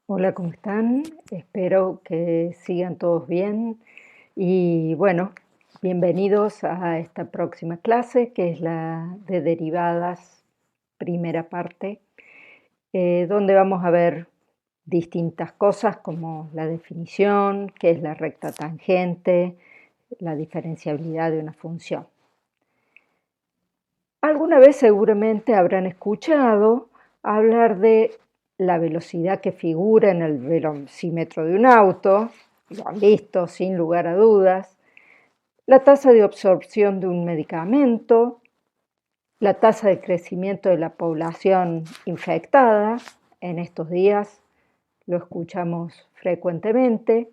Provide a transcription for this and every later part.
Hola, ¿cómo están? Espero que sigan todos bien. Y bueno, bienvenidos a esta próxima clase, que es la de derivadas, primera parte, donde vamos a ver distintas cosas como la definición, qué es la recta tangente, la diferenciabilidad de una función. Alguna vez seguramente habrán escuchado hablar de la velocidad que figura en el velocímetro de un auto, lo han visto sin lugar a dudas, la tasa de absorción de un medicamento, la tasa de crecimiento de la población infectada, en estos días lo escuchamos frecuentemente,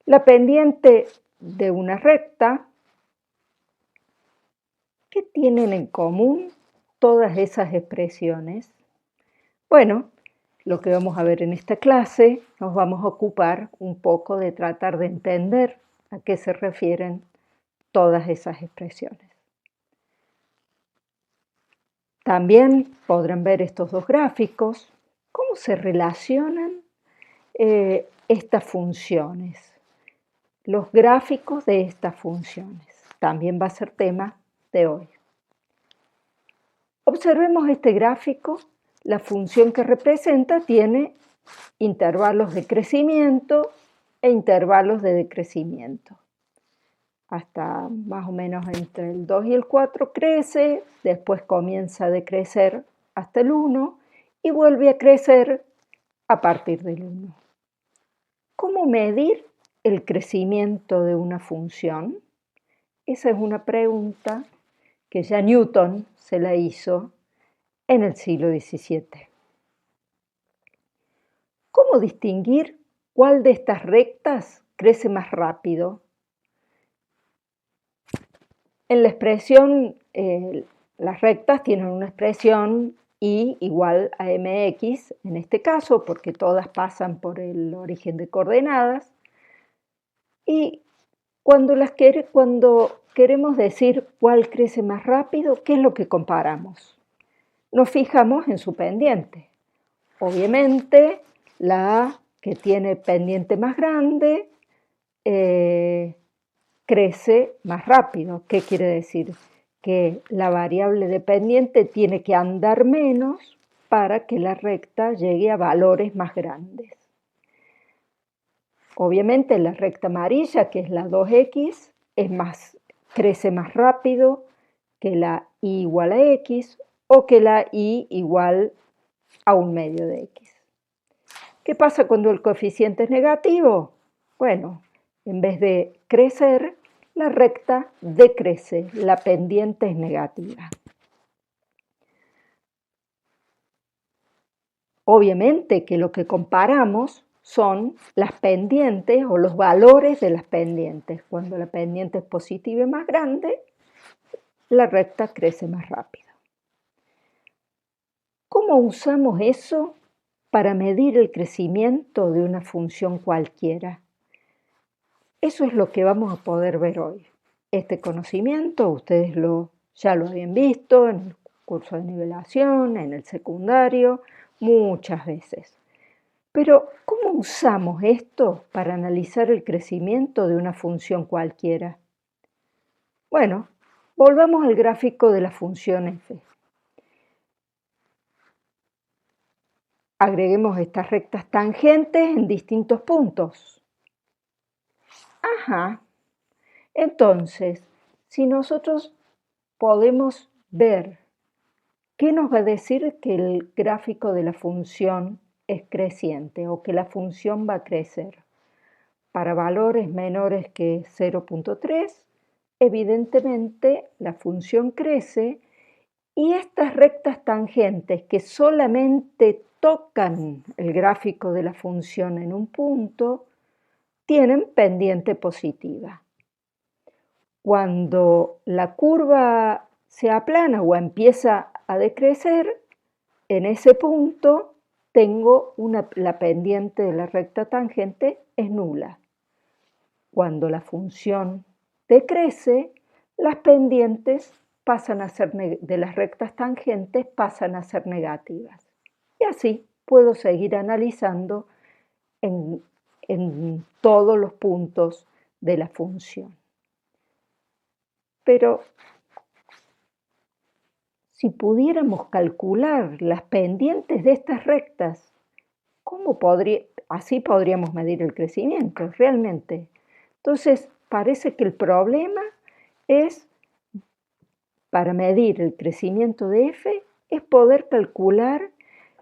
la pendiente de una recta. ¿Qué tienen en común todas esas expresiones? Bueno, lo que vamos a ver en esta clase, nos vamos a ocupar un poco de tratar de entender a qué se refieren todas esas expresiones. También podrán ver estos dos gráficos, cómo se relacionan estas funciones, los gráficos de estas funciones. También va a ser tema de hoy. Observemos este gráfico. La función que representa tiene intervalos de crecimiento e intervalos de decrecimiento. Hasta más o menos entre el 2 y el 4 crece, después comienza a decrecer hasta el 1 y vuelve a crecer a partir del 1. ¿Cómo medir el crecimiento de una función? Esa es una pregunta que ya Newton se la hizo en el siglo XVII. ¿Cómo distinguir cuál de estas rectas crece más rápido? En la expresión, las rectas tienen una expresión y igual a mx, en este caso, porque todas pasan por el origen de coordenadas. Y cuando queremos decir cuál crece más rápido, ¿qué es lo que comparamos? Nos fijamos en su pendiente. Obviamente, la que tiene pendiente más grande crece más rápido. ¿Qué quiere decir? Que la variable dependiente tiene que andar menos para que la recta llegue a valores más grandes. Obviamente la recta amarilla, que es la 2x, crece más rápido que la y igual a x o que la y igual a un medio de x. ¿Qué pasa cuando el coeficiente es negativo? Bueno, en vez de crecer, la recta decrece, la pendiente es negativa. Obviamente que lo que comparamos son las pendientes o los valores de las pendientes. Cuando la pendiente es positiva y más grande, la recta crece más rápido. ¿Cómo usamos eso para medir el crecimiento de una función cualquiera? Eso es lo que vamos a poder ver hoy. Este conocimiento ustedes ya lo habían visto en el curso de nivelación, en el secundario, muchas veces. Pero, ¿cómo usamos esto para analizar el crecimiento de una función cualquiera? Bueno, volvamos al gráfico de la función f. Agreguemos estas rectas tangentes en distintos puntos. Ajá. Entonces, si nosotros podemos ver qué nos va a decir que el gráfico de la función es creciente o que la función va a crecer. Para valores menores que 0,3, evidentemente la función crece y estas rectas tangentes que solamente tocan el gráfico de la función en un punto, tienen pendiente positiva. Cuando la curva se aplana o empieza a decrecer, en ese punto tengo la pendiente de la recta tangente es nula. Cuando la función decrece, las pendientes de las rectas tangentes pasan a ser negativas. Y así puedo seguir analizando en todos los puntos de la función. Pero si pudiéramos calcular las pendientes de estas rectas, así podríamos medir el crecimiento, realmente. Entonces, parece que el problema es, para medir el crecimiento de f, es poder calcular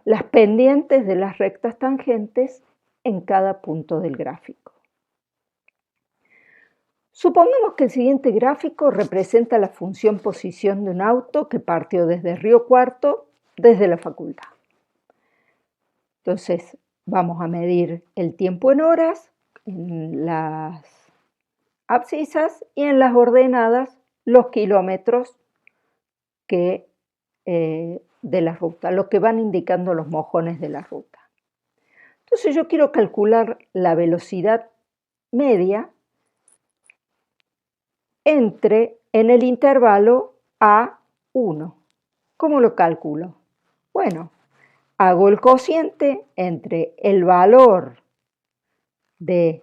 las pendientes de las rectas tangentes en cada punto del gráfico. Supongamos que el siguiente gráfico representa la función posición de un auto que partió desde Río Cuarto, desde la facultad. Entonces, vamos a medir el tiempo en horas, en las abscisas y en las ordenadas los kilómetros de la ruta, lo que van indicando los mojones de la ruta. Entonces yo quiero calcular la velocidad media en el intervalo A1. ¿Cómo lo calculo? Bueno, hago el cociente entre el valor de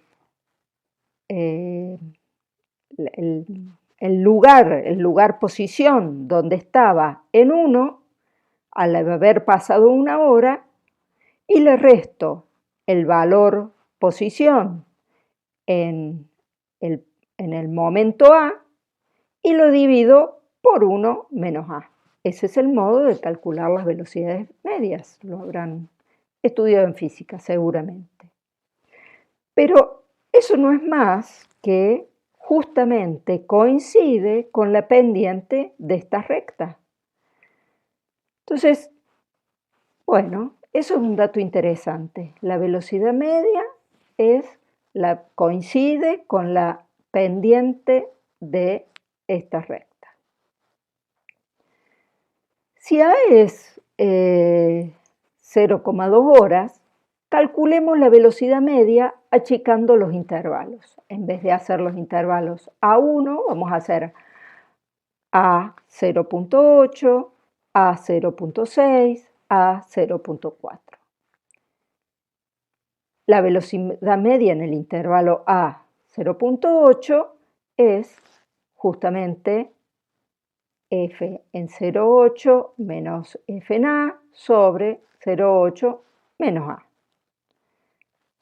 el lugar posición donde estaba en 1, al haber pasado una hora, y le resto el valor posición en el momento A y lo divido por 1 menos A. Ese es el modo de calcular las velocidades medias, lo habrán estudiado en física seguramente. Pero eso no es más que justamente coincide con la pendiente de esta recta. Entonces, bueno, eso es un dato interesante. La velocidad media coincide con la pendiente de esta recta. Si A es 0,2 horas, calculemos la velocidad media achicando los intervalos. En vez de hacer los intervalos A1, vamos a hacer A 0,8, A 0,6, A 0,4. La velocidad media en el intervalo A 0,8 es justamente f en 0,8 menos f en A sobre 0,8 menos A.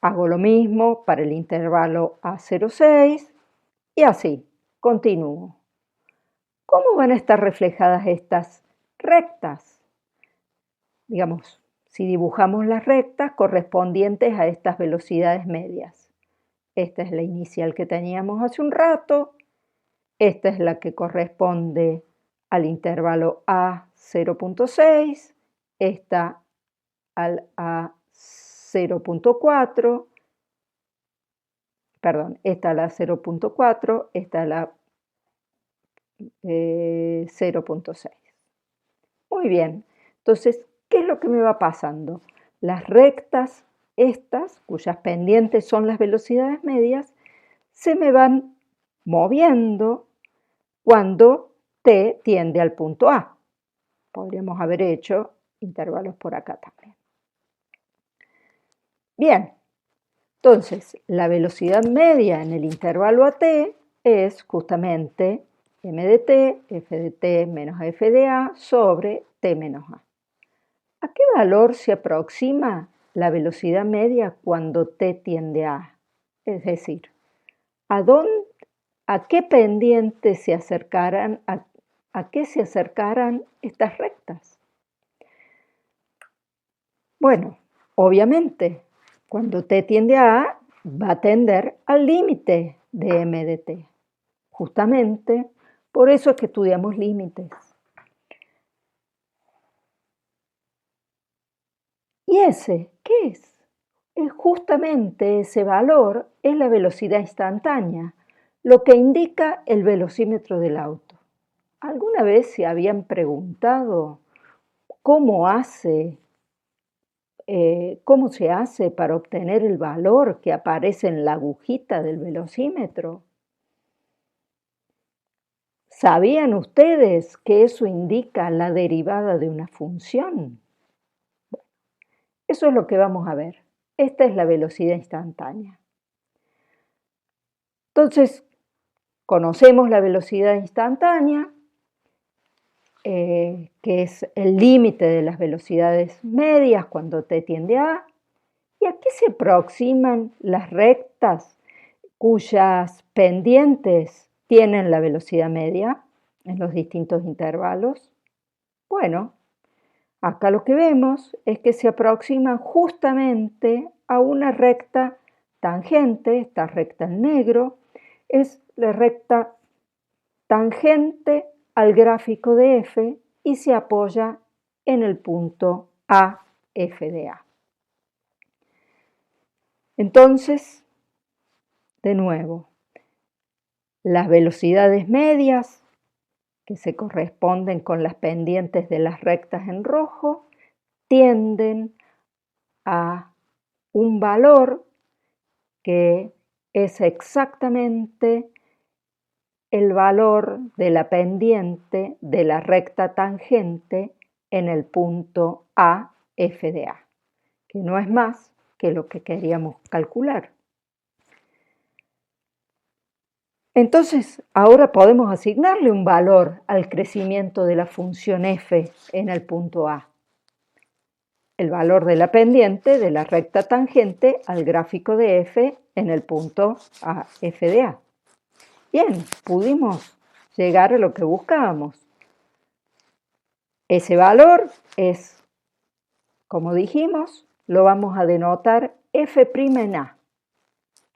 Hago lo mismo para el intervalo A0,6 y así, continúo. ¿Cómo van a estar reflejadas estas rectas? Digamos, si dibujamos las rectas correspondientes a estas velocidades medias. Esta es la inicial que teníamos hace un rato, esta es la que corresponde al intervalo A 0,6, esta al A 0,4, perdón, esta a la 0,4, esta a la 0,6. Muy bien, entonces, ¿qué es lo que me va pasando? Las rectas estas, cuyas pendientes son las velocidades medias, se me van moviendo cuando t tiende al punto A. Podríamos haber hecho intervalos por acá también. Bien, entonces la velocidad media en el intervalo AT es justamente m de t, f de t menos f de a sobre t menos a. ¿A qué valor se aproxima la velocidad media cuando t tiende a A? Es decir, ¿a qué pendiente se acercarán, a qué se acercarán estas rectas? Bueno, obviamente, cuando t tiende a A, va a tender al límite de m de t. Justamente, por eso es que estudiamos límites. ¿Y ese qué es? Justamente ese valor es la velocidad instantánea, lo que indica el velocímetro del auto. ¿Alguna vez se habían preguntado cómo se hace para obtener el valor que aparece en la agujita del velocímetro? ¿Sabían ustedes que eso indica la derivada de una función? Eso es lo que vamos a ver. Esta es la velocidad instantánea. Entonces, conocemos la velocidad instantánea, que es el límite de las velocidades medias cuando t tiende a A. ¿Y a qué se aproximan las rectas cuyas pendientes tienen la velocidad media en los distintos intervalos? Bueno, acá lo que vemos es que se aproximan justamente a una recta tangente, esta recta en negro, es la recta tangente al gráfico de f y se apoya en el punto A, f de A. Entonces, de nuevo, las velocidades medias, que se corresponden con las pendientes de las rectas en rojo, tienden a un valor que es exactamente el valor de la pendiente de la recta tangente en el punto A, f de A, que no es más que lo que queríamos calcular. Entonces, ahora podemos asignarle un valor al crecimiento de la función f en el punto A. El valor de la pendiente de la recta tangente al gráfico de f en el punto A, f de A. Bien, pudimos llegar a lo que buscábamos. Ese valor es, como dijimos, lo vamos a denotar f' en A,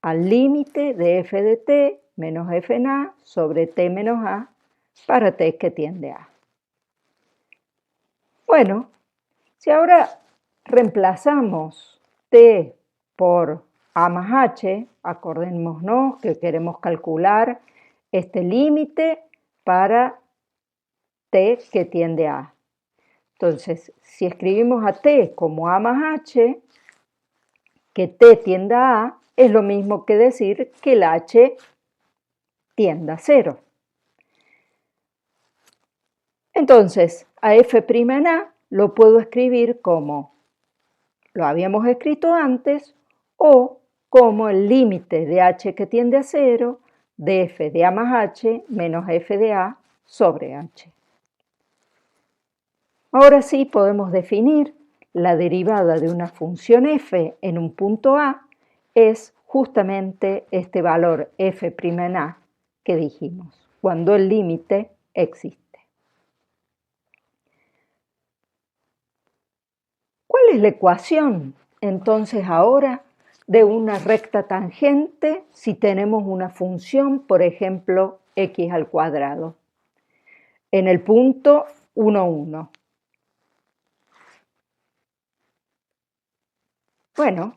al límite de f de t menos f en A sobre t menos A para t que tiende a A. Bueno, si ahora reemplazamos t por A más h, acordémonos que queremos calcular este límite para t que tiende a A. Entonces, si escribimos a t como A más h, que t tienda a A es lo mismo que decir que el h tienda a 0. Entonces, a f' en A lo puedo escribir como lo habíamos escrito antes o como el límite de h que tiende a 0 de f de A más h menos f de A sobre h. Ahora sí podemos definir la derivada de una función f en un punto A es justamente este valor f' en A que dijimos, cuando el límite existe. ¿Cuál es la ecuación entonces ahora de una recta tangente si tenemos una función, por ejemplo, x al cuadrado? En el punto 1, 1. Bueno,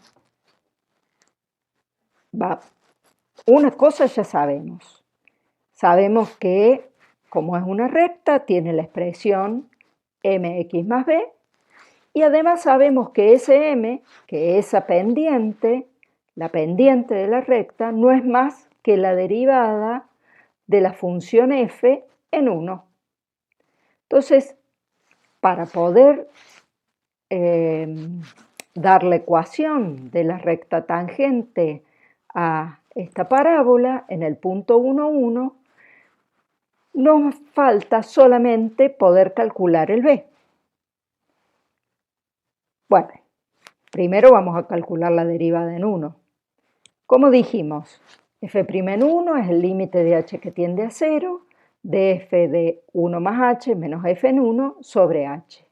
una cosa ya sabemos. Sabemos que, como es una recta, tiene la expresión mx más b, y además sabemos que ese m, que esa pendiente, la pendiente de la recta, no es más que la derivada de la función f en 1. Entonces, para poder dar la ecuación de la recta tangente a esta parábola en el punto 1, 1, nos falta solamente poder calcular el b. Bueno, primero vamos a calcular la derivada en 1. Como dijimos, f' en 1 es el límite de h que tiende a 0 de f de 1 más h menos f en 1 sobre h.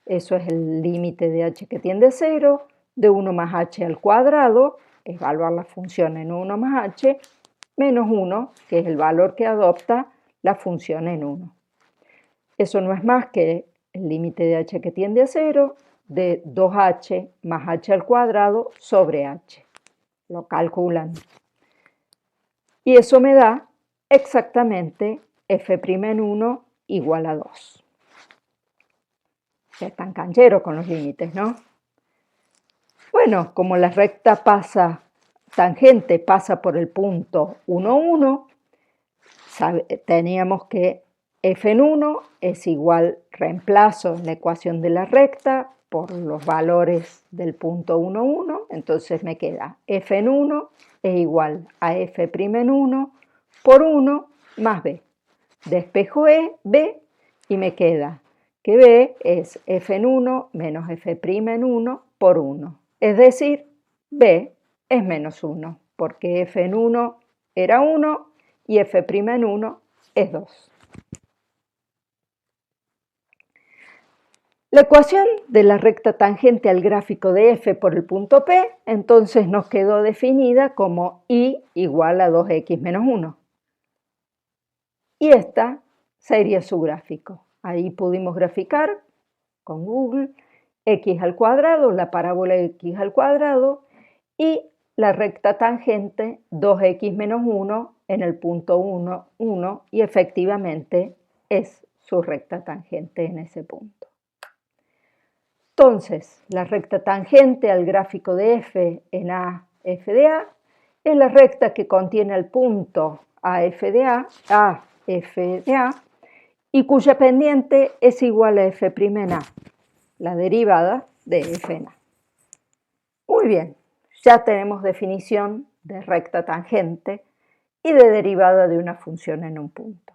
Eso es el límite de h que tiende a 0 de 1 más h al cuadrado, evaluar la función en 1 más h, menos 1, que es el valor que adopta la función en 1. Eso no es más que el límite de h que tiende a 0 de 2h más h al cuadrado sobre h. Lo calculan. Y eso me da exactamente f' en 1 igual a 2. Ya están cancheros con los límites, ¿no? Bueno, como la recta tangente pasa por el punto 1, 1, teníamos que f en 1 es igual, reemplazo en la ecuación de la recta, por los valores del punto 1, 1, entonces me queda f en 1 es igual a f' en 1 por 1 más b. Despejo b y me queda que b es f en 1 menos f' en 1 por 1. Es decir, b es menos 1, porque f en 1 era 1 y f' en 1 es 2. La ecuación de la recta tangente al gráfico de f por el punto P, entonces nos quedó definida como y igual a 2x menos 1. Y esta sería su gráfico. Ahí pudimos graficar con Google x al cuadrado, la parábola x al cuadrado y la recta tangente 2x menos 1 en el punto 1, 1 y efectivamente es su recta tangente en ese punto. Entonces, la recta tangente al gráfico de f en a, f de a, es la recta que contiene el punto a, f de a, y cuya pendiente es igual a f' en a, la derivada de f en a. Muy bien, ya tenemos definición de recta tangente y de derivada de una función en un punto.